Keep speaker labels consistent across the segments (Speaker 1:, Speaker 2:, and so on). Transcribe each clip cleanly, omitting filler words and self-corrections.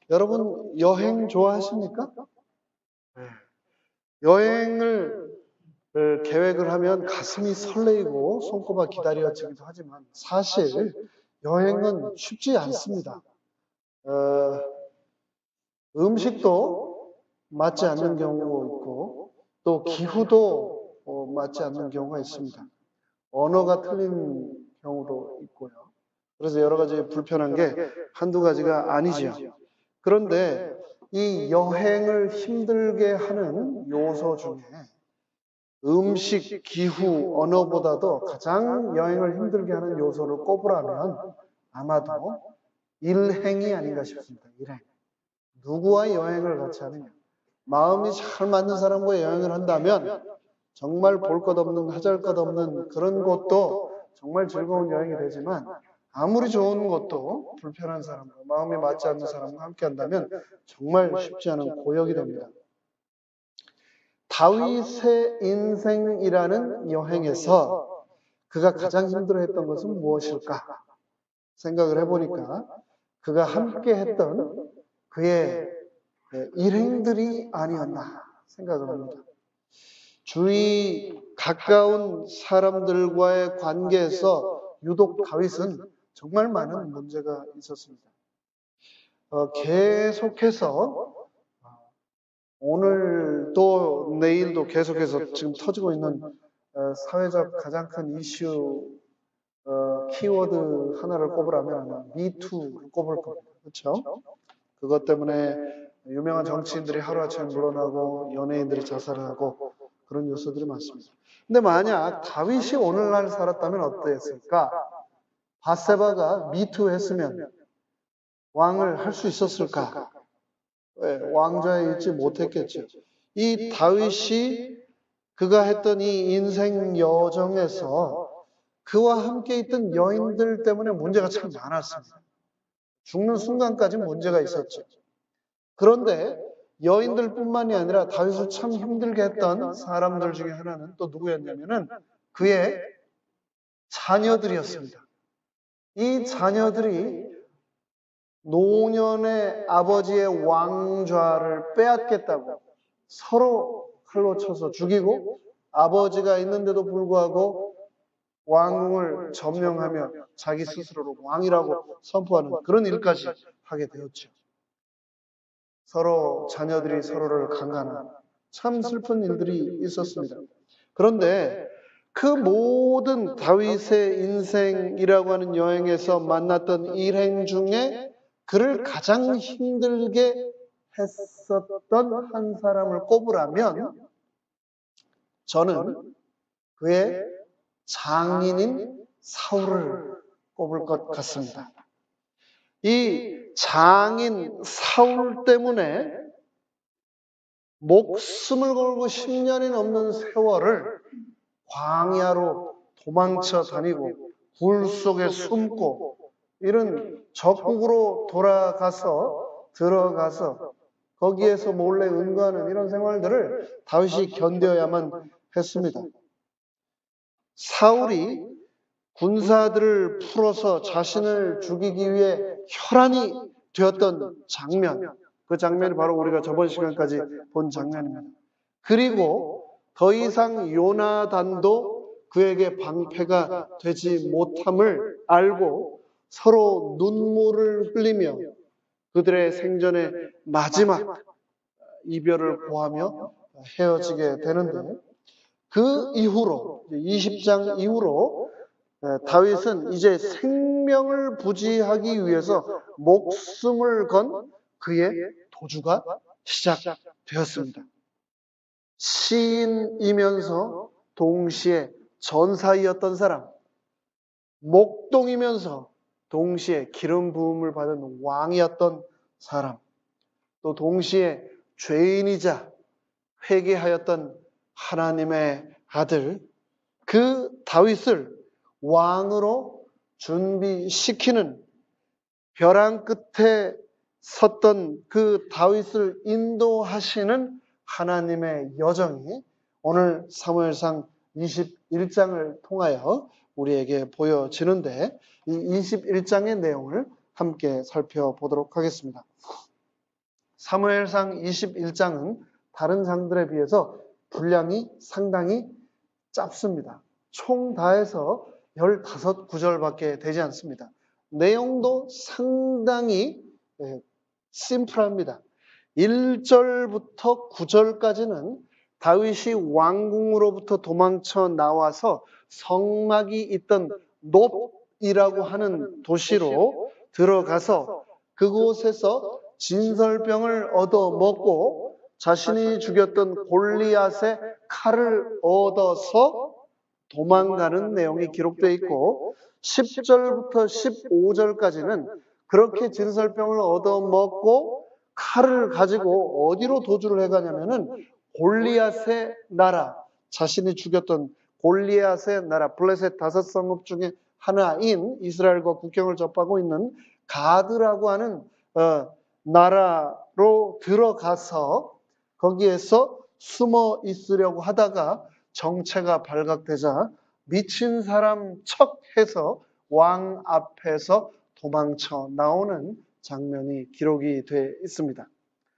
Speaker 1: 여러분 여행 좋아하십니까? 네. 여행을 계획을 하면 가슴이 설레이고 손꼽아 기다려지기도 하지만 사실 여행은 쉽지 않습니다. 어, 음식도 맞지 않는 경우가 있고 또 기후도 맞지 않는 경우가 있습니다. 언어가 틀린 경우도 있고요. 그래서 여러 가지 불편한 게 한두 가지가 아니지요. 그런데 이 여행을 힘들게 하는 요소 중에 음식, 기후, 언어보다도 가장 여행을 힘들게 하는 요소를 꼽으라면 아마도 일행이 아닌가 싶습니다. 일행. 누구와 여행을 같이 하느냐. 마음이 잘 맞는 사람과 여행을 한다면 정말 볼 것 없는, 하잘 것 없는 그런 곳도 정말 즐거운 여행이 되지만 아무리 좋은 것도 불편한 사람과 마음이 맞지 않는 사람과 함께 한다면 정말 쉽지 않은 고역이 됩니다. 다윗의 인생이라는 여행에서 그가 가장 힘들어했던 것은 무엇일까 생각을 해보니까 그가 함께 했던 그의 일행들이 아니었나 생각을 합니다. 주위 가까운 사람들과의 관계에서 유독 다윗은 정말 많은 문제가 있었습니다. 계속해서 오늘도 내일도 계속해서 지금 터지고 있는 사회적 가장 큰 이슈 키워드 하나를 꼽으라면 아마 미투를 꼽을 겁니다. 그렇죠? 그것 때문에 유명한 정치인들이 하루아침에 물러나고 연예인들이 자살을 하고 그런 요소들이 많습니다. 근데 만약 다윗이 오늘날 살았다면 어땠을까? 바세바가 미투 했으면 왕을 할 수 있었을까? 네, 왕좌에 있지 못했겠죠. 이 다윗이 그가 했던 이 인생 여정에서 그와 함께 있던 여인들 때문에 문제가 참 많았습니다. 죽는 순간까지 문제가 있었죠. 그런데 여인들뿐만이 아니라 다윗을 참 힘들게 했던 사람들 중에 하나는 또 누구였냐면은 그의 자녀들이었습니다. 이 자녀들이 노년의 아버지의 왕좌를 빼앗겠다고 서로 칼로 쳐서 죽이고 아버지가 있는데도 불구하고 왕궁을 점령하며 자기 스스로를 왕이라고 선포하는 그런 일까지 하게 되었죠. 서로 자녀들이 서로를 강간하는 참 슬픈 일들이 있었습니다. 그런데 그 모든 다윗의 인생이라고 하는 여행에서 만났던 일행 중에 그를 가장 힘들게 했었던 한 사람을 꼽으라면 저는 그의 장인인 사울을 꼽을 것 같습니다. 이 장인 사울 때문에 목숨을 걸고 10년이 넘는 세월을 광야로 도망쳐 다니고 굴 속에 숨고 이런 적국으로 들어가서 거기에서 몰래 은거하는 이런 생활들을 다윗이 견뎌야만 했습니다. 사울이 군사들을 풀어서 자신을 죽이기 위해 혈안이 되었던 장면, 그 장면이 바로 우리가 저번 시간까지 본 장면입니다. 그리고 더 이상 요나단도 그에게 방패가 되지 못함을 알고 서로 눈물을 흘리며 그들의 생전의 마지막 이별을 고하며 헤어지게 되는데 그 이후로 20장 이후로 다윗은 이제 생명을 부지하기 위해서 목숨을 건 그의 도주가 시작되었습니다. 시인이면서 동시에 전사이었던 사람, 목동이면서 동시에 기름 부음을 받은 왕이었던 사람, 또 동시에 죄인이자 회개하였던 하나님의 아들, 그 다윗을 왕으로 준비시키는 벼랑 끝에 섰던 그 다윗을 인도하시는 하나님의 여정이 오늘 사무엘상 21장을 통하여 우리에게 보여지는데 이 21장의 내용을 함께 살펴보도록 하겠습니다. 사무엘상 21장은 다른 장들에 비해서 분량이 상당히 짧습니다. 총 다 해서 15구절밖에 되지 않습니다. 내용도 상당히 심플합니다. 1절부터 9절까지는 다윗이 왕궁으로부터 도망쳐 나와서 성막이 있던 놉이라고 하는 도시로 들어가서 그곳에서 진설병을 얻어먹고 자신이 죽였던 골리앗의 칼을 얻어서 도망가는 내용이 기록되어 있고 10절부터 15절까지는 그렇게 진설병을 얻어먹고 칼을 가지고 어디로 도주를 해가냐면은 골리앗의 나라, 자신이 죽였던 골리앗의 나라, 블레셋 5성읍 중에 하나인 이스라엘과 국경을 접하고 있는 가드라고 하는 나라로 들어가서 거기에서 숨어 있으려고 하다가 정체가 발각되자 미친 사람 척해서 왕 앞에서 도망쳐 나오는 장면이 기록이 되어 있습니다.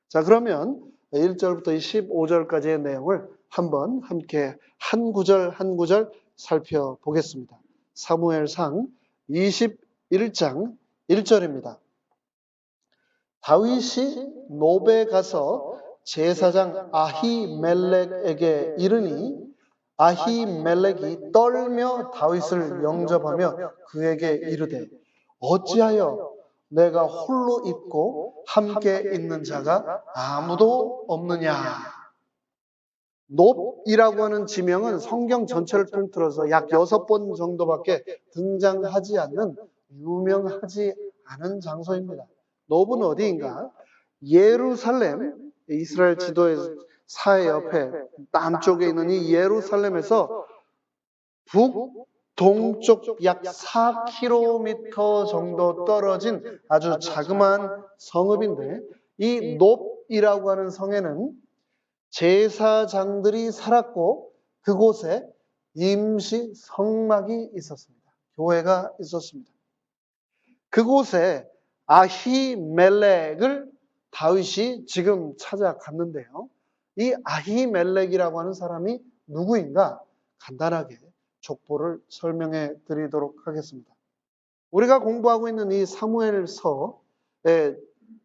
Speaker 1: 자, 그러면 1절부터 15절까지의 내용을 한번 함께 한 구절 한 구절 살펴보겠습니다. 사무엘상 21장 1절입니다. 다윗이 노베 가서 제사장 아히멜렉에게 이르니 아히멜렉이 떨며 다윗을 영접하며 그에게 이르되 어찌하여 내가 홀로 있고 함께 있는 자가 아무도 없느냐. 놉이라고 하는 지명은 성경 전체를 통틀어서 약 6번 정도밖에 등장하지 않는 유명하지 않은 장소입니다. 놉은 어디인가? 예루살렘, 이스라엘 지도의 사해 옆에 남쪽에 있는 이 예루살렘에서 북동쪽 약 4km 정도 떨어진 아주 자그마한 성읍인데 이 놉이라고 하는 성에는 제사장들이 살았고 그곳에 임시 성막이 있었습니다. 교회가 있었습니다. 그곳에 아히멜렉을 다윗이 지금 찾아갔는데요. 이 아히멜렉이라고 하는 사람이 누구인가? 간단하게 족보를 설명해 드리도록 하겠습니다. 우리가 공부하고 있는 이 사무엘서의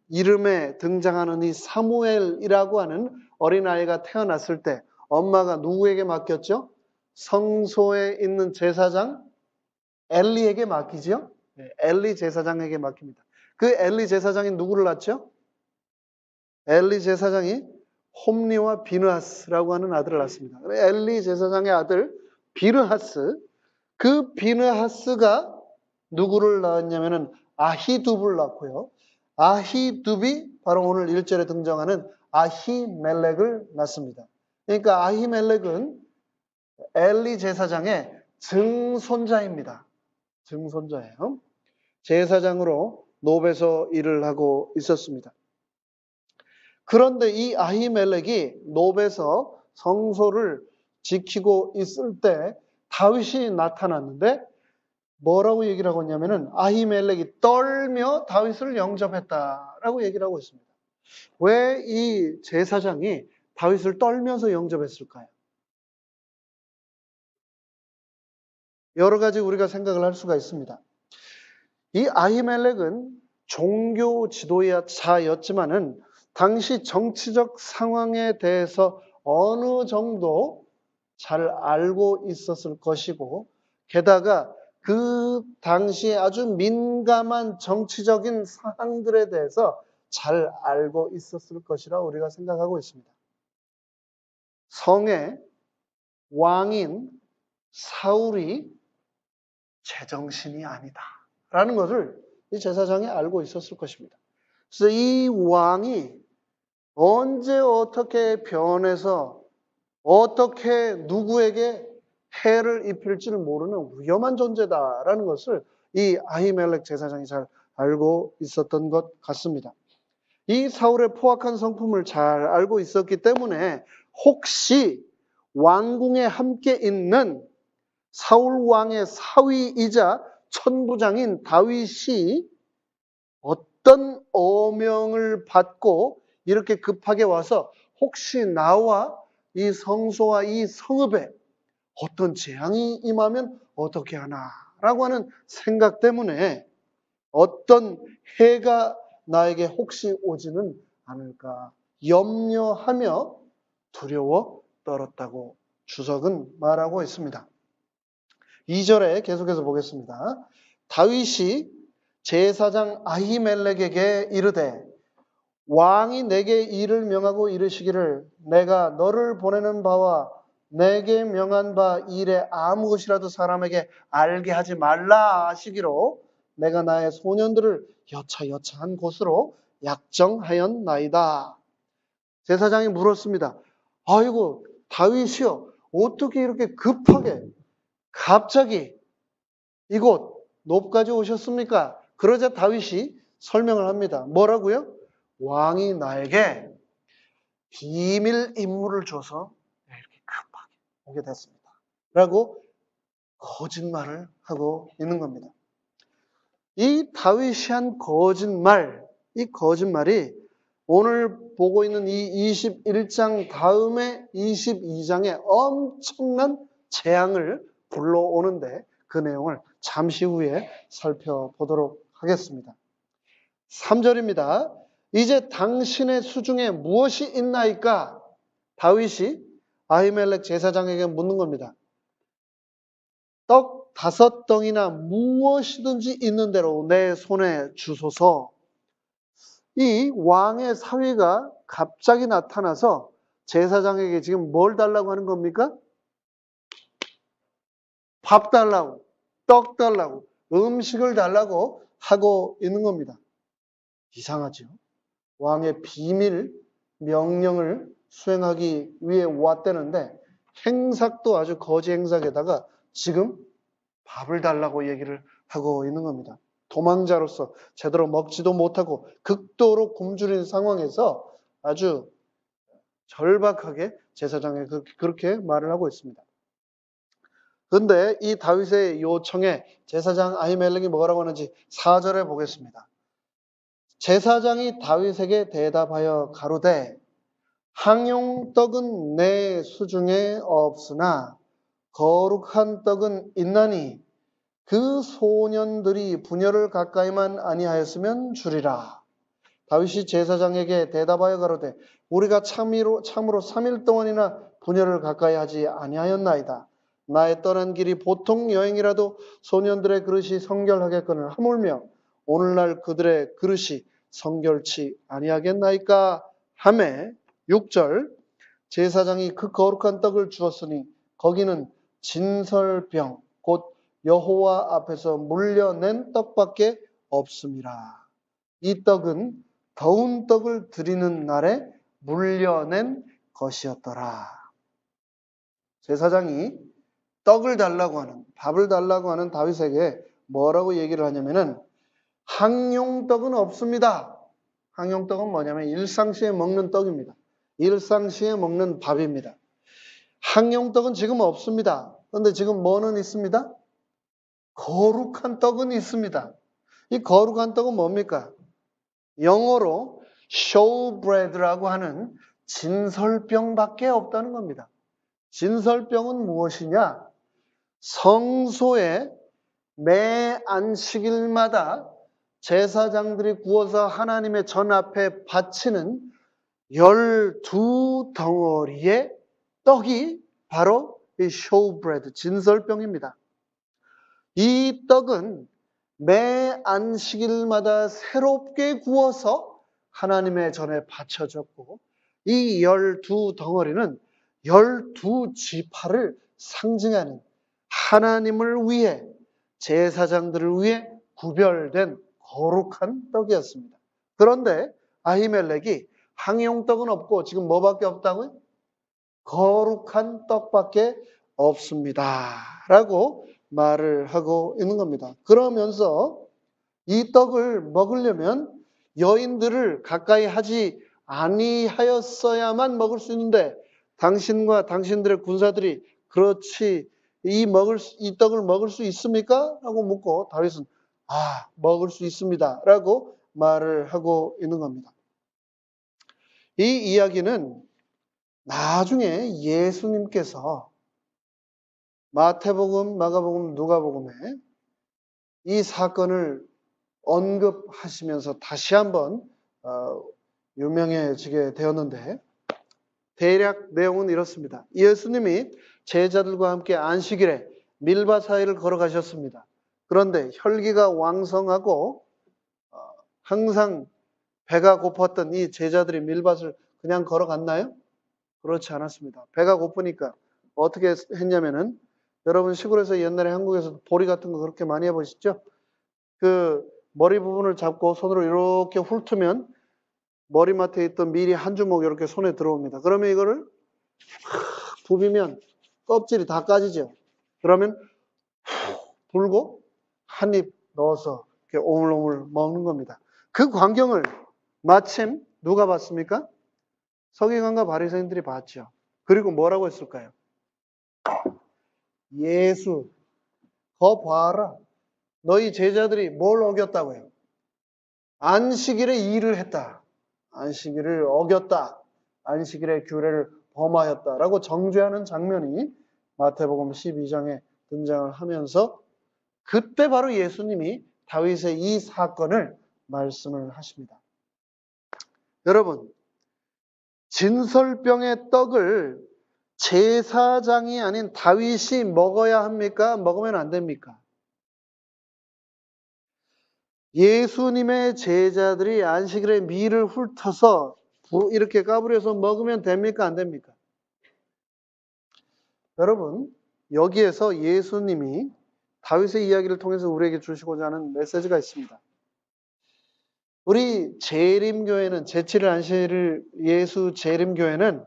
Speaker 1: 이름에 등장하는 이 사무엘이라고 하는 어린아이가 태어났을 때 엄마가 누구에게 맡겼죠? 성소에 있는 제사장 엘리에게 맡기죠? 엘리 제사장에게 맡깁니다. 그 엘리 제사장이 누구를 낳죠? 엘리 제사장이 홈리와 비느하스라고 하는 아들을 낳습니다. 엘리 제사장의 아들 비느하스, 그 비느하스가 누구를 낳았냐면은 아히둡을 낳고요. 아히둡이 바로 오늘 1절에 등장하는 아히멜렉을 낳습니다. 그러니까 아히멜렉은 엘리 제사장의 증손자입니다. 증손자예요. 제사장으로 놉에서 일을 하고 있었습니다. 그런데 이 아히멜렉이 놉에서 성소를 지키고 있을 때 다윗이 나타났는데 뭐라고 얘기를 하고 있냐면은 아히멜렉이 떨며 다윗을 영접했다라고 얘기를 하고 있습니다. 왜 이 제사장이 다윗을 떨면서 영접했을까요? 여러 가지 우리가 생각을 할 수가 있습니다. 이 아히멜렉은 종교 지도자였지만은 당시 정치적 상황에 대해서 어느 정도 잘 알고 있었을 것이고 게다가 그 당시에 아주 민감한 정치적인 사항들에 대해서 잘 알고 있었을 것이라 우리가 생각하고 있습니다. 성의 왕인 사울이 제정신이 아니다 라는 것을 이 제사장이 알고 있었을 것입니다. 그래서 이 왕이 언제 어떻게 변해서 어떻게 누구에게 해를 입힐지를 모르는 위험한 존재다라는 것을 이 아히멜렉 제사장이 잘 알고 있었던 것 같습니다. 이 사울의 포악한 성품을 잘 알고 있었기 때문에 혹시 왕궁에 함께 있는 사울 왕의 사위이자 천부장인 다윗이 어떤 어명을 받고 이렇게 급하게 와서 혹시 나와 이 성소와 이 성읍에 어떤 재앙이 임하면 어떻게 하나라고 하는 생각 때문에 어떤 해가 나에게 혹시 오지는 않을까 염려하며 두려워 떨었다고 주석은 말하고 있습니다. 2절에 계속해서 보겠습니다. 다윗이 제사장 아히멜렉에게 이르되 왕이 내게 일을 명하고 이르시기를 내가 너를 보내는 바와 내게 명한 바 일에 아무 것이라도 사람에게 알게 하지 말라 하시기로 내가 나의 소년들을 여차여차한 곳으로 약정하였나이다. 제사장이 물었습니다. 아이고 다윗이여 어떻게 이렇게 급하게 갑자기 이곳 놉까지 오셨습니까? 그러자 다윗이 설명을 합니다. 뭐라고요? 왕이 나에게 비밀 임무를 줘서 이렇게 급하게 오게 됐습니다. 라고 거짓말을 하고 있는 겁니다. 이 다윗이 한 거짓말, 이 거짓말이 오늘 보고 있는 이 21장 다음에 22장에 엄청난 재앙을 불러오는데 그 내용을 잠시 후에 살펴보도록 하겠습니다. 3절입니다. 이제 당신의 수중에 무엇이 있나이까? 다윗이 아히멜렉 제사장에게 묻는 겁니다. 떡 5덩이나 무엇이든지 있는 대로 내 손에 주소서. 이 왕의 사위가 갑자기 나타나서 제사장에게 지금 뭘 달라고 하는 겁니까? 밥 달라고, 떡 달라고, 음식을 달라고 하고 있는 겁니다. 이상하죠? 왕의 비밀 명령을 수행하기 위해 왔다는데 행삭도 아주 거지 행삭에다가 지금 밥을 달라고 얘기를 하고 있는 겁니다. 도망자로서 제대로 먹지도 못하고 극도로 굶주린 상황에서 아주 절박하게 제사장에 그렇게 말을 하고 있습니다. 그런데 이 다윗의 요청에 제사장 아히멜렉이 뭐라고 하는지 4절에 보겠습니다. 제사장이 다윗에게 대답하여 가로되 항용떡은 내 수중에 없으나 거룩한 떡은 있나니 그 소년들이 분열을 가까이만 아니하였으면 주리라. 다윗이 제사장에게 대답하여 가로되 우리가 참으로 3일 동안이나 분열을 가까이 하지 아니하였나이다. 나의 떠난 길이 보통 여행이라도 소년들의 그릇이 성결하겠거늘 하물며 오늘날 그들의 그릇이 성결치 아니하겠나이까 하매 6절 제사장이 그 거룩한 떡을 주었으니 거기는 진설병 곧 여호와 앞에서 물려낸 떡밖에 없음이라. 이 떡은 더운 떡을 드리는 날에 물려낸 것이었더라. 제사장이 떡을 달라고 하는, 밥을 달라고 하는 다윗에게 뭐라고 얘기를 하냐면은 항용떡은 없습니다. 항용떡은 뭐냐면 일상시에 먹는 떡입니다. 일상시에 먹는 밥입니다. 항용떡은 지금 없습니다. 그런데 지금 뭐는 있습니다? 거룩한 떡은 있습니다. 이 거룩한 떡은 뭡니까? 영어로 showbread라고 하는 진설병밖에 없다는 겁니다. 진설병은 무엇이냐? 성소에 매 안식일마다 제사장들이 구워서 하나님의 전 앞에 바치는 12덩어리의 떡이 바로 이 showbread, 진설병입니다. 이 떡은 매 안식일마다 새롭게 구워서 하나님의 전에 바쳐졌고 이 12덩어리는 12지파를 상징하는 하나님을 위해 제사장들을 위해 구별된 거룩한 떡이었습니다. 그런데 아히멜렉이 항용떡은 없고 지금 뭐밖에 없다고요? 거룩한 떡밖에 없습니다. 라고 말을 하고 있는 겁니다. 그러면서 이 떡을 먹으려면 여인들을 가까이 하지 아니하였어야만 먹을 수 있는데 당신과 당신들의 군사들이 그렇지 이 떡을 먹을 수 있습니까? 라고 묻고 다윗은 먹을 수 있습니다. 라고 말을 하고 있는 겁니다. 이 이야기는 나중에 예수님께서 마태복음, 마가복음, 누가복음에 이 사건을 언급하시면서 다시 한번 유명해지게 되었는데, 대략 내용은 이렇습니다. 예수님이 제자들과 함께 안식일에 밀밭 사이를 걸어가셨습니다. 그런데 혈기가 왕성하고 항상 배가 고팠던 이 제자들이 밀밭을 그냥 걸어갔나요? 그렇지 않았습니다. 배가 고프니까 어떻게 했냐면은, 여러분 시골에서 옛날에 한국에서 보리 같은 거 그렇게 많이 해보셨죠? 그 머리 부분을 잡고 손으로 이렇게 훑으면 머리맡에 있던 밀이 한 주먹 이렇게 손에 들어옵니다. 그러면 이거를 부비면 껍질이 다 까지죠. 그러면 불고 한 입 넣어서 이렇게 오물오물 먹는 겁니다. 그 광경을 마침 누가 봤습니까? 서기관과 바리새인들이 봤죠. 그리고 뭐라고 했을까요? 예수, 거 봐라. 너희 제자들이 뭘 어겼다고요? 안식일에 일을 했다. 안식일을 어겼다. 안식일의 규례를 범하였다라고 정죄하는 장면이 마태복음 12장에 등장을 하면서, 그때 바로 예수님이 다윗의 이 사건을 말씀을 하십니다. 여러분, 진설병의 떡을 제사장이 아닌 다윗이 먹어야 합니까? 먹으면 안 됩니까? 예수님의 제자들이 안식일에 밀을 훑어서 이렇게 까부려서 먹으면 됩니까? 안 됩니까? 여러분, 여기에서 예수님이 다윗의 이야기를 통해서 우리에게 주시고자 하는 메시지가 있습니다. 우리 재림교회는, 제7일 안식일 예수 재림교회는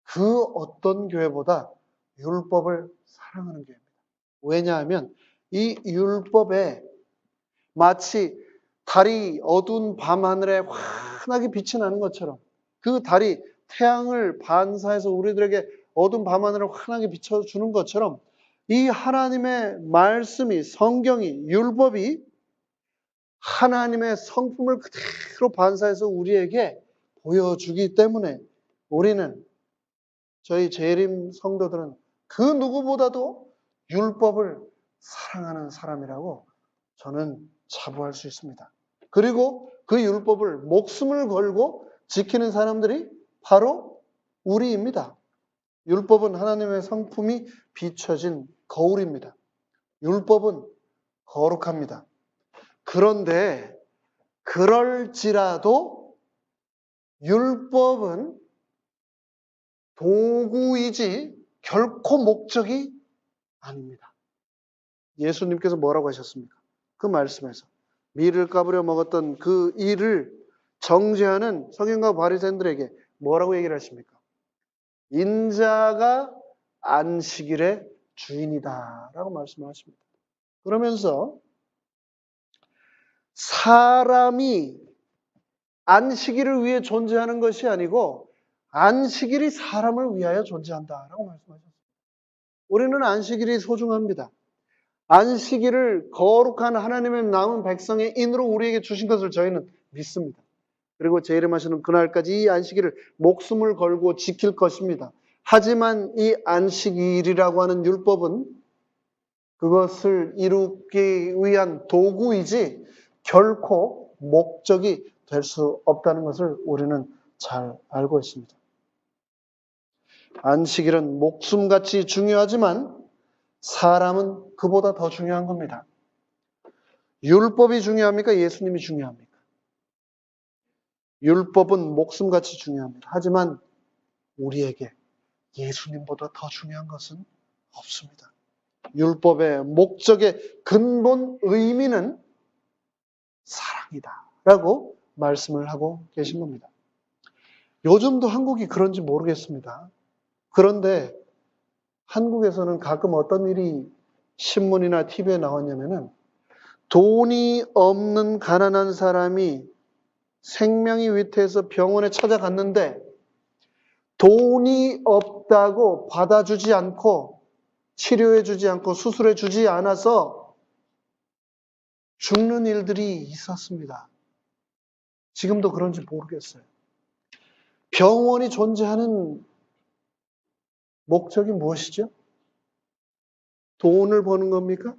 Speaker 1: 그 어떤 교회보다 율법을 사랑하는 교회입니다. 왜냐하면 이 율법에 마치 달이 어두운 밤하늘에 환하게 빛이 나는 것처럼, 그 달이 태양을 반사해서 우리들에게 어두운 밤하늘을 환하게 비춰주는 것처럼, 이 하나님의 말씀이, 성경이, 율법이 하나님의 성품을 그대로 반사해서 우리에게 보여주기 때문에 우리는, 저희 재림 성도들은 그 누구보다도 율법을 사랑하는 사람이라고 저는 자부할 수 있습니다. 그리고 그 율법을 목숨을 걸고 지키는 사람들이 바로 우리입니다. 율법은 하나님의 성품이 비춰진 거울입니다. 율법은 거룩합니다. 그런데 그럴지라도 율법은 도구이지 결코 목적이 아닙니다. 예수님께서 뭐라고 하셨습니까? 그 말씀에서 밀을 까부려 먹었던 그 일을 정죄하는 서기관과 바리새인들에게 뭐라고 얘기를 하십니까? 인자가 안식일의 주인이다 라고 말씀을 하십니다. 그러면서 사람이 안식일을 위해 존재하는 것이 아니고 안식일이 사람을 위하여 존재한다라고 말씀하셨습니다. 우리는 안식일이 소중합니다. 안식일을 거룩한 하나님의 남은 백성의 인으로 우리에게 주신 것을 저희는 믿습니다. 그리고 재림하시는 그날까지 이 안식일을 목숨을 걸고 지킬 것입니다. 하지만 이 안식일이라고 하는 율법은 그것을 이루기 위한 도구이지 결코 목적이 될 수 없다는 것을 우리는 잘 알고 있습니다. 안식일은 목숨같이 중요하지만 사람은 그보다 더 중요한 겁니다. 율법이 중요합니까? 예수님이 중요합니까? 율법은 목숨같이 중요합니다. 하지만 우리에게 예수님보다 더 중요한 것은 없습니다. 율법의 목적의 근본 의미는 사랑이다 라고 말씀을 하고 계신 겁니다. 요즘도 한국이 그런지 모르겠습니다. 그런데 한국에서는 가끔 어떤 일이 신문이나 TV에 나왔냐면은, 돈이 없는 가난한 사람이 생명이 위태해서 병원에 찾아갔는데 돈이 없다고 받아주지 않고 치료해주지 않고 수술해주지 않아서 죽는 일들이 있었습니다. 지금도 그런지 모르겠어요. 병원이 존재하는 목적이 무엇이죠? 돈을 버는 겁니까?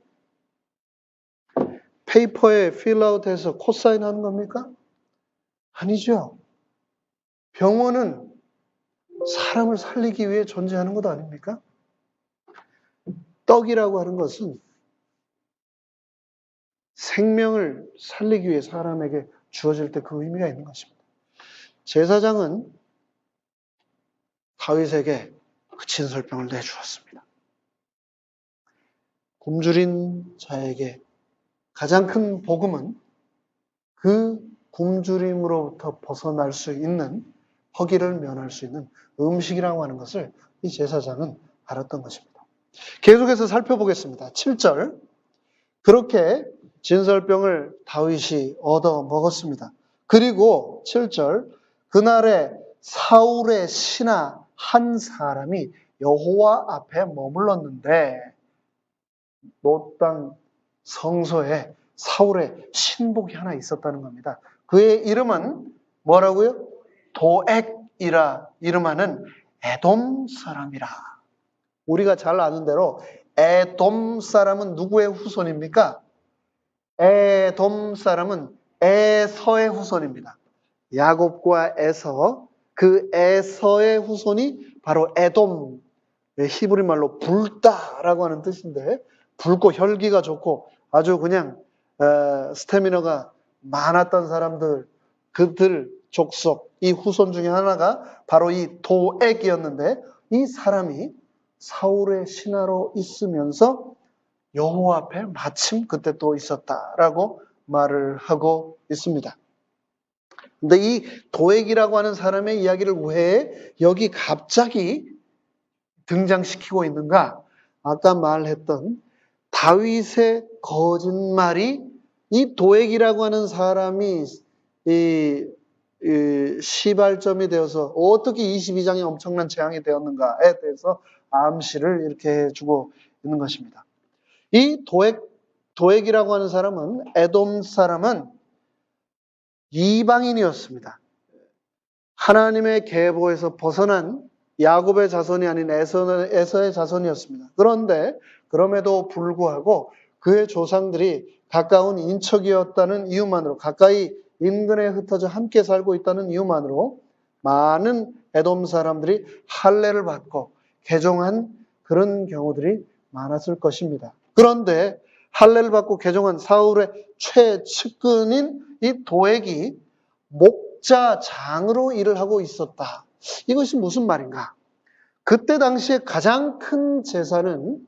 Speaker 1: 페이퍼에 필아웃해서 코사인하는 겁니까? 아니죠. 병원은 사람을 살리기 위해 존재하는 것 아닙니까? 떡이라고 하는 것은 생명을 살리기 위해 사람에게 주어질 때 그 의미가 있는 것입니다. 제사장은 다윗에게 그 진설병을 내주었습니다. 굶주린 자에게 가장 큰 복음은 그 굶주림으로부터 벗어날 수 있는, 허기를 면할 수 있는 음식이라고 하는 것을 이 제사장은 알았던 것입니다. 계속해서 살펴보겠습니다. 7절. 그렇게 진설병을 다윗이 얻어 먹었습니다. 그리고 7절. 그날에 사울의 신하 한 사람이 여호와 앞에 머물렀는데 노땅 성소에 사울의 신복이 하나 있었다는 겁니다. 그의 이름은 뭐라고요? 도액이라 이름하는 에돔 사람이라. 우리가 잘 아는 대로 에돔 사람은 누구의 후손입니까? 에돔 사람은 에서의 후손입니다. 야곱과 에서, 그 에서의 후손이 바로 에돔, 히브리 말로 붉다라고 하는 뜻인데, 붉고 혈기가 좋고 아주 그냥 스태미너가 많았던 사람들, 그들 족속, 이 후손 중에 하나가 바로 이 도액이었는데, 이 사람이 사울의 신하로 있으면서 여호와 앞에 마침 그때 또 있었다라고 말을 하고 있습니다. 근데 이 도액이라고 하는 사람의 이야기를 왜 여기 갑자기 등장시키고 있는가? 아까 말했던 다윗의 거짓말이 이 도액이라고 하는 사람이 이 시발점이 되어서 어떻게 22장에 엄청난 재앙이 되었는가에 대해서 암시를 이렇게 해주고 있는 것입니다. 이 도액이라고 하는 사람은, 에돔 사람은 이방인이었습니다. 하나님의 계보에서 벗어난 야곱의 자손이 아닌 에서의 자손이었습니다. 그런데 그럼에도 불구하고 그의 조상들이 가까운 인척이었다는 이유만으로, 가까이 인근에 흩어져 함께 살고 있다는 이유만으로 많은 에돔 사람들이 할례를 받고 개종한 그런 경우들이 많았을 것입니다. 그런데 할례를 받고 개종한 사울의 최측근인 이 도액이 목자장으로 일을 하고 있었다. 이것이 무슨 말인가? 그때 당시에 가장 큰 제사는,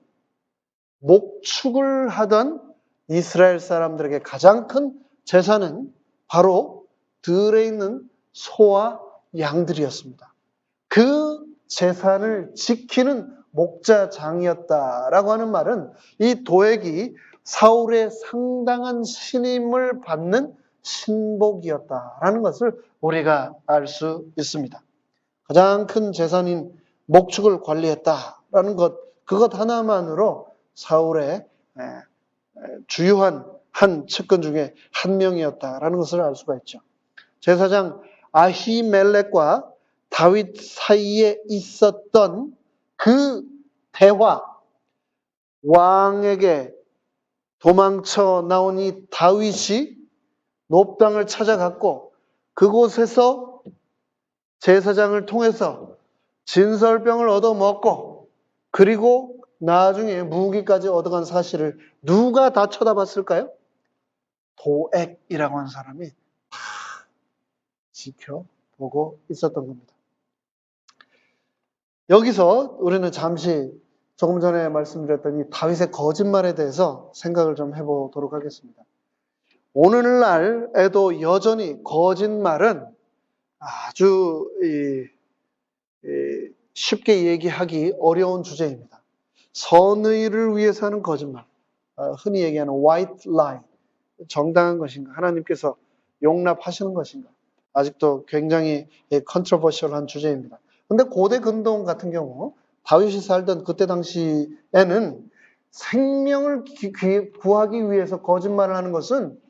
Speaker 1: 목축을 하던 이스라엘 사람들에게 가장 큰 제사는 바로 들에 있는 소와 양들이었습니다. 그 제사를 지키는 목자장이었다라고 하는 말은 이 도액이 사울의 상당한 신임을 받는 신복이었다라는 것을 우리가 알 수 있습니다. 가장 큰 재산인 목축을 관리했다라는 것, 그것 하나만으로 사울의 주요한 한 측근 중에 한 명이었다라는 것을 알 수가 있죠. 제사장 아히멜렉과 다윗 사이에 있었던 그 대화, 왕에게 도망쳐 나온 이 다윗이 놉당을 찾아갔고 그곳에서 제사장을 통해서 진설병을 얻어먹고 그리고 나중에 무기까지 얻어간 사실을 누가 다 쳐다봤을까요? 도액이라고 하는 사람이 다 지켜보고 있었던 겁니다. 여기서 우리는 잠시 조금 전에 말씀드렸던 이 다윗의 거짓말에 대해서 생각을 좀 해보도록 하겠습니다. 오늘날에도 여전히 거짓말은 아주 쉽게 얘기하기 어려운 주제입니다. 선의를 위해서 하는 거짓말, 흔히 얘기하는 white lie, 정당한 것인가? 하나님께서 용납하시는 것인가? 아직도 굉장히 컨트로버셜한 주제입니다. 그런데 고대 근동 같은 경우 다윗이 살던 그때 당시에는 생명을 구하기 위해서 거짓말을 하는 것은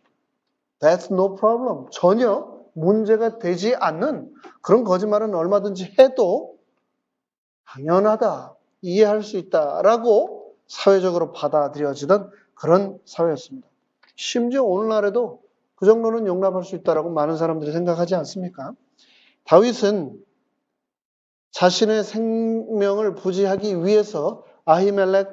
Speaker 1: That's no problem. 전혀 문제가 되지 않는 그런 거짓말은 얼마든지 해도 당연하다, 이해할 수 있다라고 사회적으로 받아들여지던 그런 사회였습니다. 심지어 오늘날에도 그 정도는 용납할 수 있다라고 많은 사람들이 생각하지 않습니까? 다윗은 자신의 생명을 부지하기 위해서 아히멜렉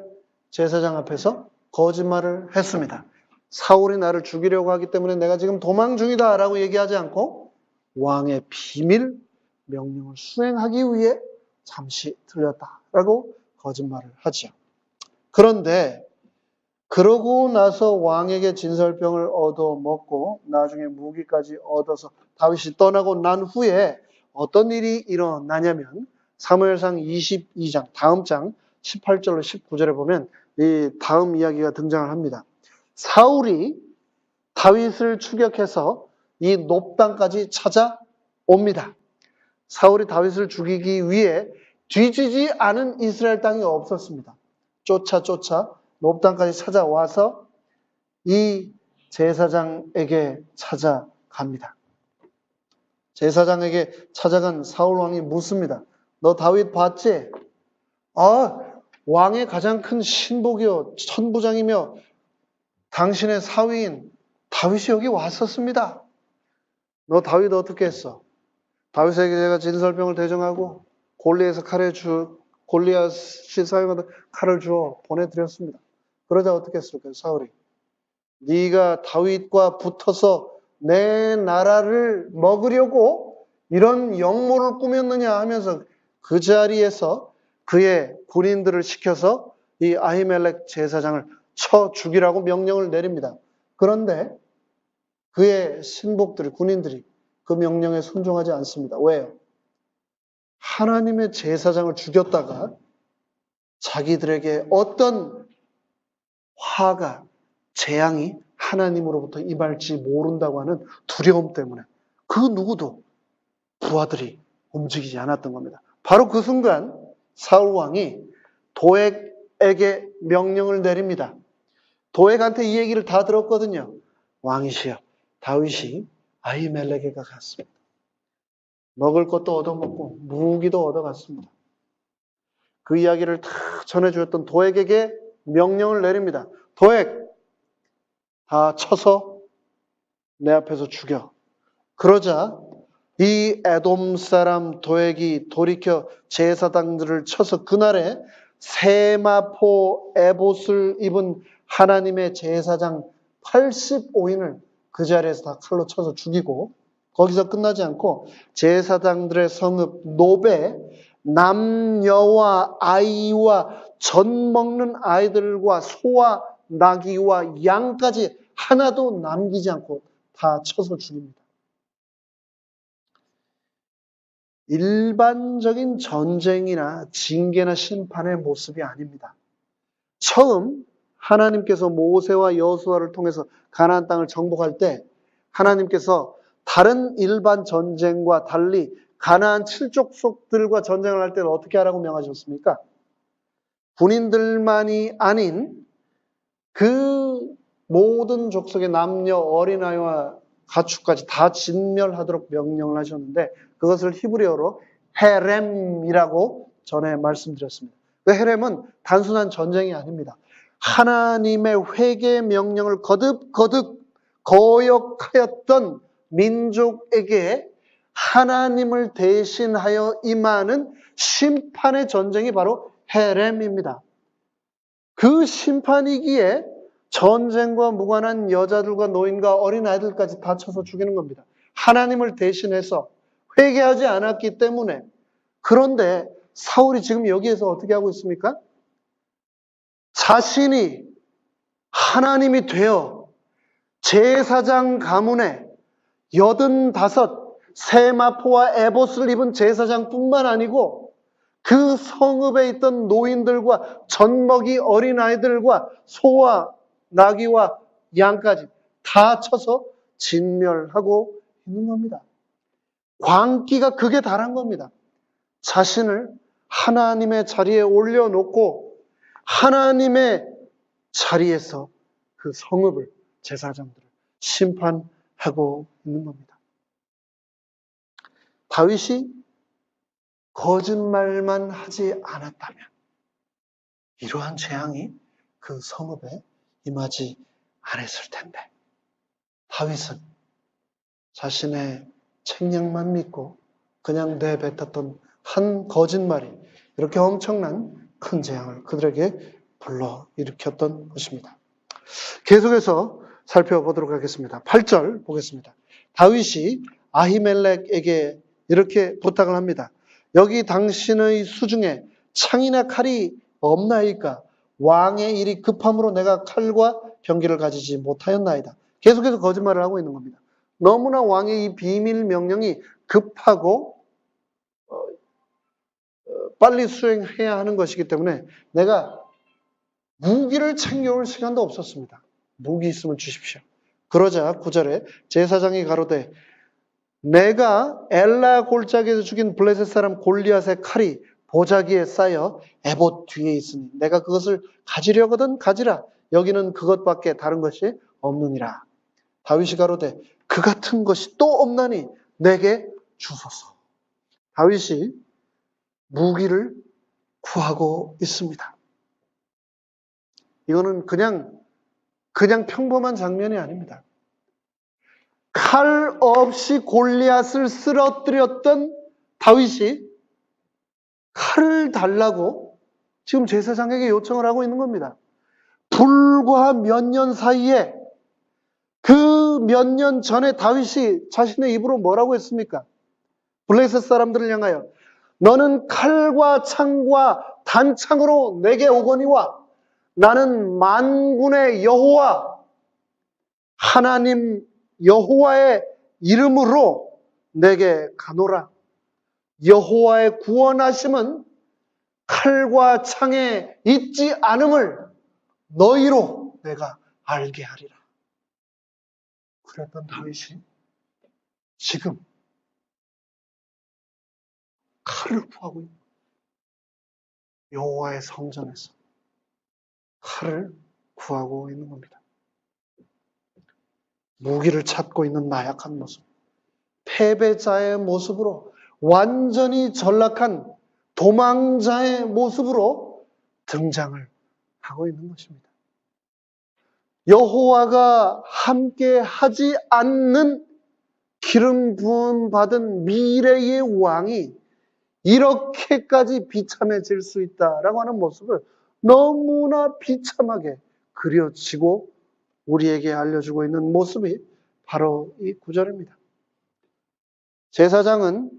Speaker 1: 제사장 앞에서 거짓말을 했습니다. 사울이 나를 죽이려고 하기 때문에 내가 지금 도망 중이다 라고 얘기하지 않고 왕의 비밀 명령을 수행하기 위해 잠시 들렸다라고 거짓말을 하죠. 그런데 그러고 나서 왕에게 진설병을 얻어먹고 나중에 무기까지 얻어서 다윗이 떠나고 난 후에 어떤 일이 일어나냐면 사무엘상 22장 다음 장 18절로 19절에 보면 이 다음 이야기가 등장을 합니다. 사울이 다윗을 추격해서 이 놉단까지 찾아옵니다. 사울이 다윗을 죽이기 위해 뒤지지 않은 이스라엘 땅이 없었습니다. 쫓아 놉단까지 찾아와서 이 제사장에게 찾아갑니다. 제사장에게 찾아간 사울 왕이 묻습니다. 너 다윗 봤지? 왕의 가장 큰 신복이요 천부장이며 당신의 사위인 다윗이 여기 왔었습니다. 너 다윗 어떻게 했어? 다윗에게 제가 진설병을 대정하고 골리앗이 사용하던 칼을 주어 보내드렸습니다. 그러자 어떻게 했을까요? 사울이 네가 다윗과 붙어서 내 나라를 먹으려고 이런 영모를 꾸몄느냐 하면서 그 자리에서 그의 군인들을 시켜서 이 아히멜렉 제사장을 쳐 죽이라고 명령을 내립니다. 그런데 그의 신복들이, 군인들이 그 명령에 순종하지 않습니다. 왜요? 하나님의 제사장을 죽였다가 자기들에게 어떤 화가, 재앙이 하나님으로부터 임할지 모른다고 하는 두려움 때문에 그 누구도 부하들이 움직이지 않았던 겁니다. 바로 그 순간 사울 왕이 도액에게 명령을 내립니다. 도액한테 이 얘기를 다 들었거든요. 왕이시여, 다윗이 아히멜렉에게 갔습니다. 먹을 것도 얻어먹고 무기도 얻어갔습니다. 그 이야기를 다 전해주었던 도액에게 명령을 내립니다. 도액, 다 쳐서 내 앞에서 죽여. 그러자 이 에돔 사람 도액이 돌이켜 제사장들을 쳐서 그날에 세마포 에봇을 입은 하나님의 제사장 85인을 그 자리에서 다 칼로 쳐서 죽이고, 거기서 끝나지 않고 제사장들의 성읍 노베 남녀와 아이와 젖 먹는 아이들과 소와 나귀와 양까지 하나도 남기지 않고 다 쳐서 죽입니다. 일반적인 전쟁이나 징계나 심판의 모습이 아닙니다. 처음 하나님께서 모세와 여호수아를 통해서 가나안 땅을 정복할 때 하나님께서 다른 일반 전쟁과 달리 가나안 7족속들과 전쟁을 할 때는 어떻게 하라고 명하셨습니까? 군인들만이 아닌 그 모든 족속의 남녀, 어린아이와 가축까지 다 진멸하도록 명령을 하셨는데 그것을 히브리어로 헤렘이라고 전에 말씀드렸습니다. 그 헤렘은 단순한 전쟁이 아닙니다. 하나님의 회개 명령을 거듭 거역하였던 민족에게 하나님을 대신하여 임하는 심판의 전쟁이 바로 헤렘입니다. 그 심판이기에 전쟁과 무관한 여자들과 노인과 어린아이들까지 다 쳐서 죽이는 겁니다. 하나님을 대신해서 회개하지 않았기 때문에. 그런데 사울이 지금 여기에서 어떻게 하고 있습니까? 자신이 하나님이 되어 제사장 가문에 85 세마포와 에봇을 입은 제사장뿐만 아니고 그 성읍에 있던 노인들과 젖먹이 어린아이들과 소와 나귀와 양까지 다 쳐서 진멸하고 있는 겁니다. 광기가 극에 달한 겁니다. 자신을 하나님의 자리에 올려놓고 하나님의 자리에서 그 성읍을, 제사장들을 심판하고 있는 겁니다. 다윗이 거짓말만 하지 않았다면 이러한 재앙이 그 성읍에 임하지 않았을 텐데, 다윗은 자신의 책략만 믿고 그냥 내뱉었던 한 거짓말이 이렇게 엄청난 큰 재앙을 그들에게 불러일으켰던 것입니다. 계속해서 살펴보도록 하겠습니다. 8절 보겠습니다. 다윗이 아히멜렉에게 이렇게 부탁을 합니다. 여기 당신의 수중에 창이나 칼이 없나이까? 왕의 일이 급함으로 내가 칼과 병기를 가지지 못하였나이다. 계속해서 거짓말을 하고 있는 겁니다. 너무나 왕의 이 비밀 명령이 급하고 빨리 수행해야 하는 것이기 때문에 내가 무기를 챙겨올 시간도 없었습니다. 무기 있으면 주십시오. 그러자 9절에 제사장이 가로되 내가 엘라 골짜기에서 죽인 블레셋 사람 골리앗의 칼이 보자기에 쌓여 에봇 뒤에 있으니 내가 그것을 가지려거든 가지라. 여기는 그것밖에 다른 것이 없느니라. 다윗이 가로되 그 같은 것이 또 없나니 내게 주소서. 다윗이 무기를 구하고 있습니다. 이거는 그냥 평범한 장면이 아닙니다. 칼 없이 골리앗을 쓰러뜨렸던 다윗이 칼을 달라고 지금 제사장에게 요청을 하고 있는 겁니다. 불과 몇 년 사이에 그 몇 년 전에 다윗이 자신의 입으로 뭐라고 했습니까? 블레셋 사람들을 향하여 너는 칼과 창과 단창으로 내게 오거니와 나는 만군의 여호와 하나님 여호와의 이름으로 내게 가노라. 여호와의 구원하심은 칼과 창에 있지 않음을 너희로 내가 알게 하리라. 그랬던 다윗이 지금 칼을 구하고 있는 여호와의 성전에서 칼을 구하고 있는 겁니다. 무기를 찾고 있는 나약한 모습, 패배자의 모습으로 완전히 전락한 도망자의 모습으로 등장을 하고 있는 것입니다. 여호와가 함께 하지 않는 기름 부음 받은 미래의 왕이 이렇게까지 비참해질 수 있다라고 하는 모습을 너무나 비참하게 그려지고 우리에게 알려주고 있는 모습이 바로 이 구절입니다. 제사장은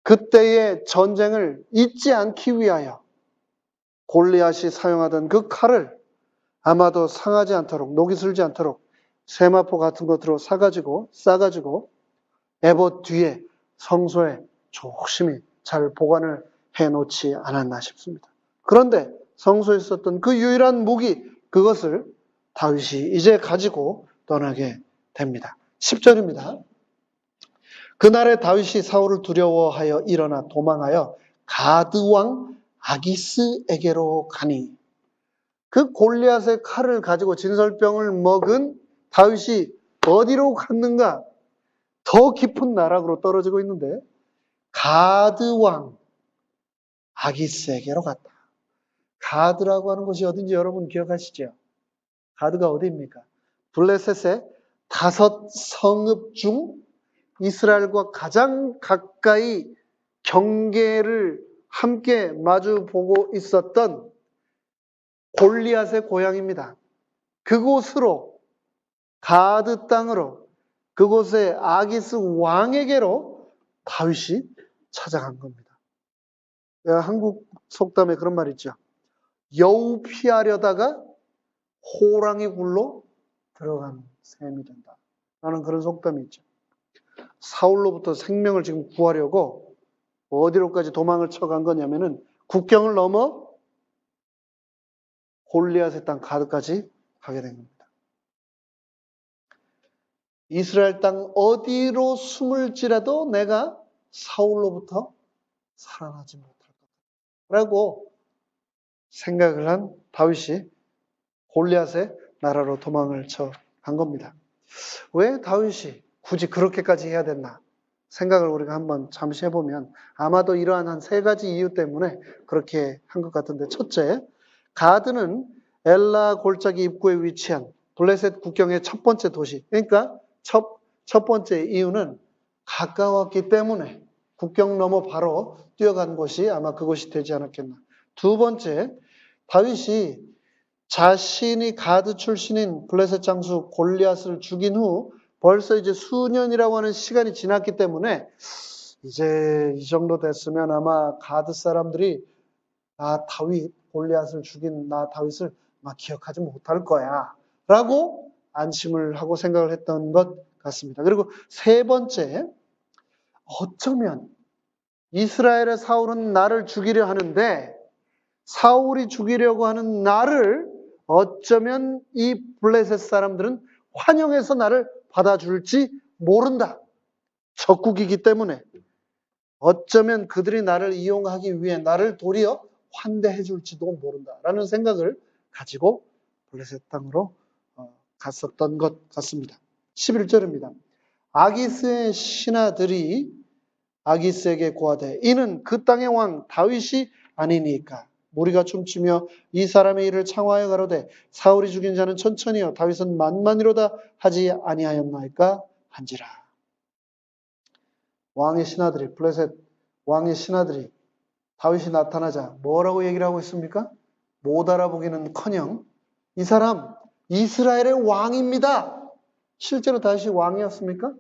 Speaker 1: 그때의 전쟁을 잊지 않기 위하여 골리앗이 사용하던 그 칼을 아마도 상하지 않도록, 녹이 슬지 않도록 세마포 같은 것으로 싸가지고 에봇 뒤에 성소에 조심히 잘 보관을 해놓지 않았나 싶습니다. 그런데 성소에 있었던 그 유일한 무기, 그것을 다윗이 이제 가지고 떠나게 됩니다. 10절입니다. 그날에 다윗이 사울을 두려워하여 일어나 도망하여 가드 왕 아기스에게로 가니, 그 골리앗의 칼을 가지고 진설병을 먹은 다윗이 어디로 갔는가? 더 깊은 나락으로 떨어지고 있는데 가드 왕 아기스에게로 갔다. 가드라고 하는 곳이 어딘지 여러분 기억하시죠? 가드가 어디입니까? 블레셋의 5 성읍 중 이스라엘과 가장 가까이 경계를 함께 마주보고 있었던 골리앗의 고향입니다. 그곳으로, 가드 땅으로, 그곳의 아기스 왕에게로 다윗이 찾아간 겁니다. 한국 속담에 그런 말 있죠. 여우 피하려다가 호랑이 굴로 들어간 셈이 된다 라는 그런 속담이 있죠. 사울로부터 생명을 지금 구하려고 어디로까지 도망을 쳐간 거냐면은 국경을 넘어 골리앗의 땅 가드까지 가게 된 겁니다. 이스라엘 땅 어디로 숨을지라도 내가 사울로부터 살아나지 못할 거라고 생각을 한 다윗이 골리앗의 나라로 도망을 쳐 간 겁니다. 왜 다윗이 굳이 그렇게까지 해야 됐나 생각을 우리가 한번 잠시 해보면 아마도 이러한 한 세 가지 이유 때문에 그렇게 한 것 같은데, 첫째, 가드는 엘라 골짜기 입구에 위치한 블레셋 국경의 첫 번째 도시. 그러니까 첫 번째 이유는 가까웠기 때문에 국경 넘어 바로 뛰어간 곳이 아마 그곳이 되지 않았겠나. 두 번째, 다윗이 자신이 가드 출신인 블레셋 장수 골리앗을 죽인 후 벌써 이제 수년이라고 하는 시간이 지났기 때문에 이제 이 정도 됐으면 아마 가드 사람들이 골리앗을 죽인 다윗을 막 기억하지 못할 거야 라고 안심을 하고 생각을 했던 것 같습니다. 그리고 세 번째, 어쩌면 이스라엘의 사울은 나를 죽이려 하는데 사울이 죽이려고 하는 나를 어쩌면 이 블레셋 사람들은 환영해서 나를 받아줄지 모른다. 적국이기 때문에 어쩌면 그들이 나를 이용하기 위해 나를 도리어 환대해 줄지도 모른다라는 생각을 가지고 블레셋 땅으로 갔었던 것 같습니다. 11절입니다. 아기스의 신하들이 아기스에게 고하되 이는 그 땅의 왕 다윗이 아니니까 무리가 춤추며 이 사람의 일을 창화하여 가로되 사울이 죽인 자는 천천히요 다윗은 만만이로다 하지 아니하였나이까 한지라. 왕의 신하들이, 블레셋 왕의 신하들이 다윗이 나타나자 뭐라고 얘기를 하고 있습니까? 못 알아보기는커녕 이 사람 이스라엘의 왕입니다. 실제로 다윗이 왕이었습니까?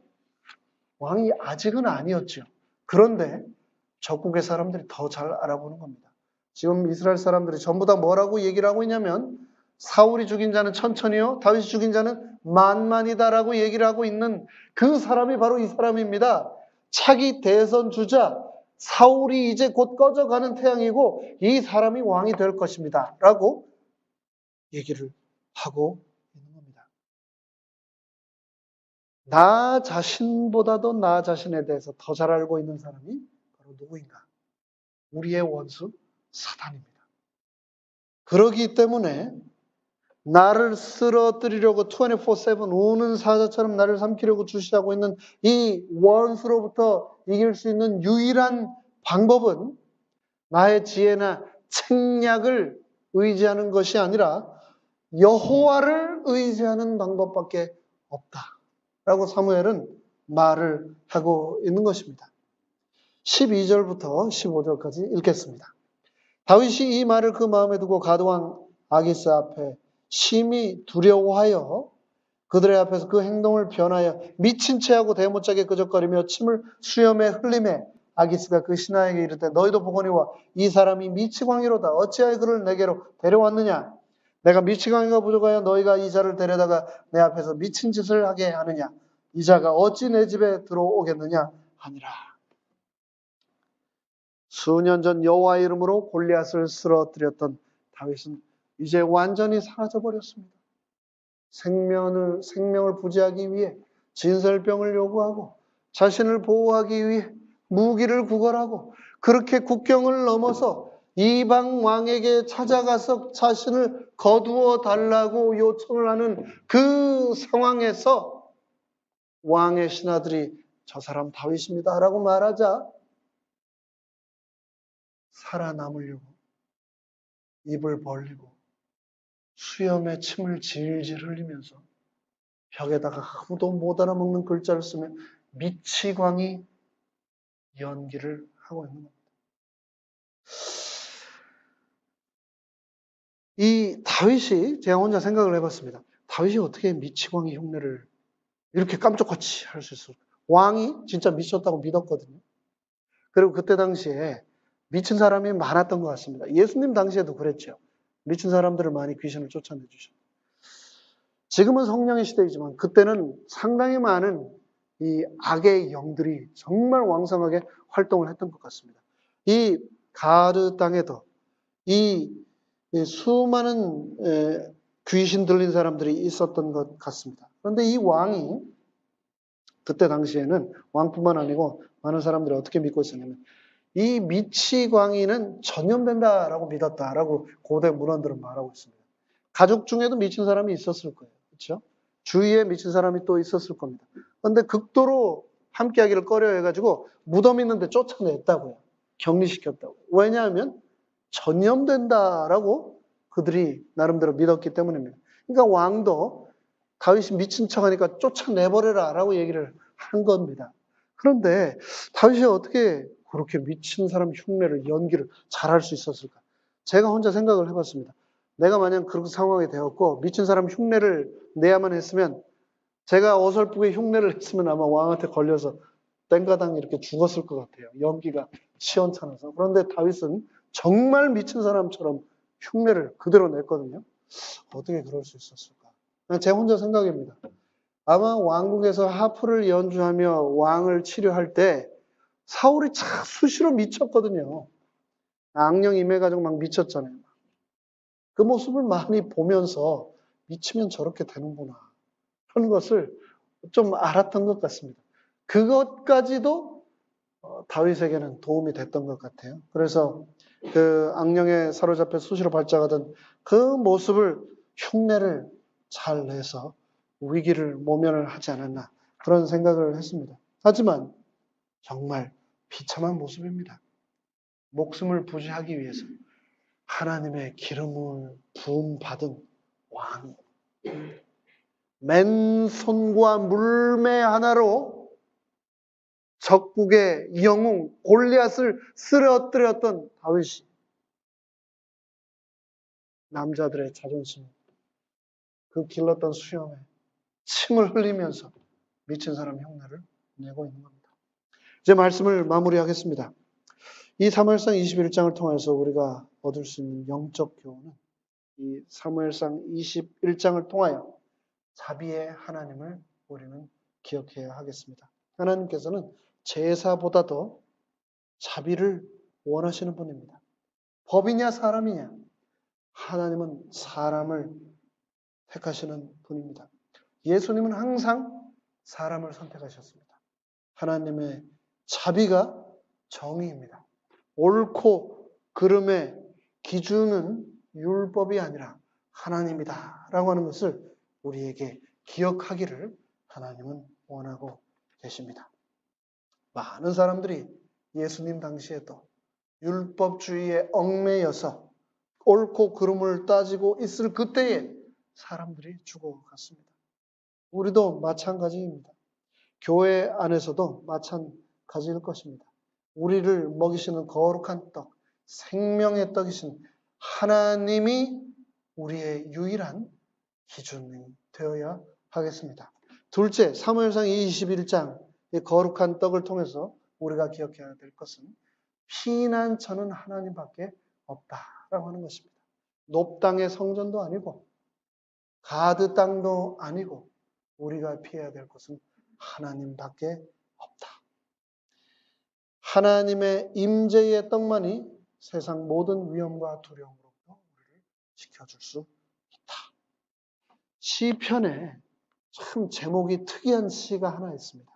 Speaker 1: 왕이 아직은 아니었죠. 그런데 적국의 사람들이 더 잘 알아보는 겁니다. 지금 이스라엘 사람들이 전부 다 뭐라고 얘기를 하고 있냐면 사울이 죽인 자는 천천히요 다윗이 죽인 자는 만만이다라고 얘기를 하고 있는 그 사람이 바로 이 사람입니다. 차기 대선 주자 사울이 이제 곧 꺼져가는 태양이고 이 사람이 왕이 될 것입니다 라고 얘기를 하고 있는 겁니다. 나 자신보다도 나 자신에 대해서 더 잘 알고 있는 사람이 바로 누구인가? 우리의 원수 사단입니다. 그러기 때문에 나를 쓰러뜨리려고 24/7 우는 사자처럼 나를 삼키려고 주시하고 있는 이 원수로부터 이길 수 있는 유일한 방법은 나의 지혜나 책략을 의지하는 것이 아니라 여호와를 의지하는 방법밖에 없다라고 사무엘은 말을 하고 있는 것입니다. 12절부터 15절까지 읽겠습니다. 다윗이 이 말을 그 마음에 두고 가드왕 아기스 앞에 심히 두려워하여 그들의 앞에서 그 행동을 변하여 미친 채하고 대못자게 끄적거리며 침을 수염에 흘리매 아기스가 그 신하에게 이르되 너희도 보거니와 이 사람이 미치광이로다. 어찌하여 그를 내게로 데려왔느냐? 내가 미치광이가 부족하여 너희가 이 자를 데려다가 내 앞에서 미친 짓을 하게 하느냐? 이 자가 어찌 내 집에 들어오겠느냐? 하니라. 수년 전 여호와의 이름으로 골리앗을 쓰러뜨렸던 다윗은 이제 완전히 사라져버렸습니다. 생명을 부지하기 위해 진설병을 요구하고 자신을 보호하기 위해 무기를 구걸하고 그렇게 국경을 넘어서 이방 왕에게 찾아가서 자신을 거두어 달라고 요청을 하는 그 상황에서 왕의 신하들이 저 사람 다윗입니다 라고 말하자 살아남으려고 입을 벌리고 수염에 침을 질질 흘리면서 벽에다가 아무도 못 알아먹는 글자를 쓰며 미치광이 연기를 하고 있는 겁니다. 이 다윗이 제가 혼자 생각을 해봤습니다. 다윗이 어떻게 미치광이 흉내를 이렇게 깜짝같이 할 수 있을까? 왕이 진짜 미쳤다고 믿었거든요. 그리고 그때 당시에 미친 사람이 많았던 것 같습니다. 예수님 당시에도 그랬죠. 미친 사람들을 많이 귀신을 쫓아내 주셨어요. 지금은 성령의 시대이지만 그때는 상당히 많은 이 악의 영들이 정말 왕성하게 활동을 했던 것 같습니다. 이 가드 땅에도 이 수많은 귀신 들린 사람들이 있었던 것 같습니다. 그런데 이 왕이 그때 당시에는 왕뿐만 아니고 많은 사람들이 어떻게 믿고 있었냐면 이 미치광이는 전염된다라고 믿었다라고 고대 문헌들은 말하고 있습니다. 가족 중에도 미친 사람이 있었을 거예요. 그렇죠? 주위에 미친 사람이 또 있었을 겁니다. 그런데 극도로 함께하기를 꺼려해가지고 무덤 있는데 쫓아냈다고요. 격리시켰다고. 왜냐하면 전염된다라고 그들이 나름대로 믿었기 때문입니다. 그러니까 왕도 다윗이 미친 척하니까 쫓아내버려라 라고 얘기를 한 겁니다. 그런데 다윗이 어떻게 그렇게 미친 사람 흉내를 연기를 잘할 수 있었을까? 제가 혼자 생각을 해봤습니다. 내가 만약 그런 상황이 되었고 미친 사람 흉내를 내야만 했으면 제가 어설프게 흉내를 했으면 아마 왕한테 걸려서 땡가당 이렇게 죽었을 것 같아요. 연기가 시원찮아서. 그런데 다윗은 정말 미친 사람처럼 흉내를 그대로 냈거든요. 어떻게 그럴 수 있었을까? 제 혼자 생각입니다. 아마 왕궁에서 하프를 연주하며 왕을 치료할 때 사울이 참 수시로 미쳤거든요. 악령 임해가지고 막 미쳤잖아요. 그 모습을 많이 보면서 미치면 저렇게 되는구나 하는 것을 좀 알았던 것 같습니다. 그것까지도 다윗에게는 도움이 됐던 것 같아요. 그래서 그 악령에 사로잡혀 수시로 발작하던 그 모습을 흉내를 잘 내서 위기를 모면을 하지 않았나 그런 생각을 했습니다. 하지만 정말 비참한 모습입니다. 목숨을 부지하기 위해서 하나님의 기름을 부음 받은 왕, 맨손과 물매 하나로 적국의 영웅 골리앗을 쓰러뜨렸던 다윗이 남자들의 자존심, 그 길렀던 수염에 침을 흘리면서 미친 사람 흉내를 내고 있는 겁니다. 이제 말씀을 마무리하겠습니다. 이 사무엘상 21장을 통해서 우리가 얻을 수 있는 영적 교훈은 이 사무엘상 21장을 통하여 자비의 하나님을 우리는 기억해야 하겠습니다. 하나님께서는 제사보다도 자비를 원하시는 분입니다. 법이냐 사람이냐? 하나님은 사람을 택하시는 분입니다. 예수님은 항상 사람을 선택하셨습니다. 하나님의 자비가 정의입니다. 옳고 그름의 기준은 율법이 아니라 하나님이다 라고 하는 것을 우리에게 기억하기를 하나님은 원하고 계십니다. 많은 사람들이 예수님 당시에도 율법주의에 얽매여서 옳고 그름을 따지고 있을 그때에 사람들이 죽어갔습니다. 우리도 마찬가지입니다. 교회 안에서도 마찬가지일 것입니다. 우리를 먹이시는 거룩한 떡, 생명의 떡이신 하나님이 우리의 유일한 기준이 되어야 하겠습니다. 둘째, 사무엘상 21장 이 거룩한 떡을 통해서 우리가 기억해야 될 것은 피난처는 하나님밖에 없다라고 하는 것입니다. 높당의 성전도 아니고 가드 땅도 아니고 우리가 피해야 될 것은 하나님밖에 없다. 하나님의 임재의 떡만이 세상 모든 위험과 두려움으로부터 우리를 지켜줄 수 있다. 시편에 참 제목이 특이한 시가 하나 있습니다.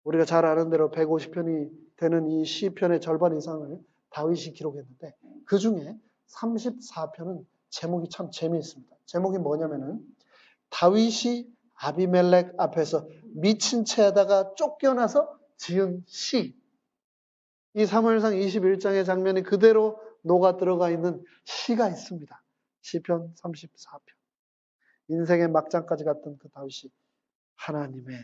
Speaker 1: 우리가 잘 아는 대로 150편이 되는 이 시편의 절반 이상을 다윗이 기록했는데 그 중에 34편은 제목이 참 재미있습니다. 제목이 뭐냐면은 다윗이 아비멜렉 앞에서 미친 채 하다가 쫓겨나서 지은 시. 이 사무엘상 21장의 장면이 그대로 녹아 들어가 있는 시가 있습니다. 시편 34편. 인생의 막장까지 갔던 그 다윗이 하나님의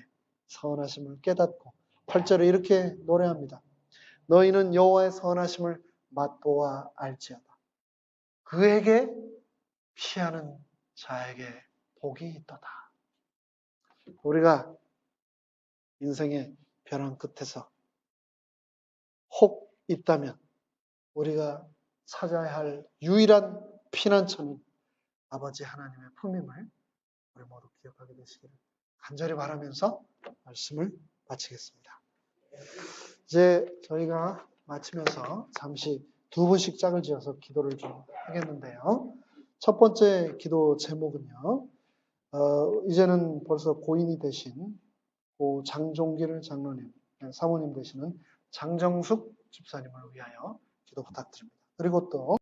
Speaker 1: 선하심을 깨닫고 8절에 이렇게 노래합니다. 너희는 여호와의 선하심을 맛보아 알지어다. 그에게 피하는 자에게 복이 있도다. 우리가 인생의 벼랑 끝에서 혹 있다면 우리가 찾아야 할 유일한 피난처는 아버지 하나님의 품임을 우리 모두 기억하게 되시기를 간절히 바라면서 말씀을 마치겠습니다. 이제 저희가 마치면서 잠시 두 분씩 짝을 지어서 기도를 좀 하겠는데요. 첫 번째 기도 제목은요. 이제는 벌써 고인이 되신 고 장종길 장로님, 사모님 되시는 장정숙 집사님을 위하여 기도 부탁드립니다. 그리고 또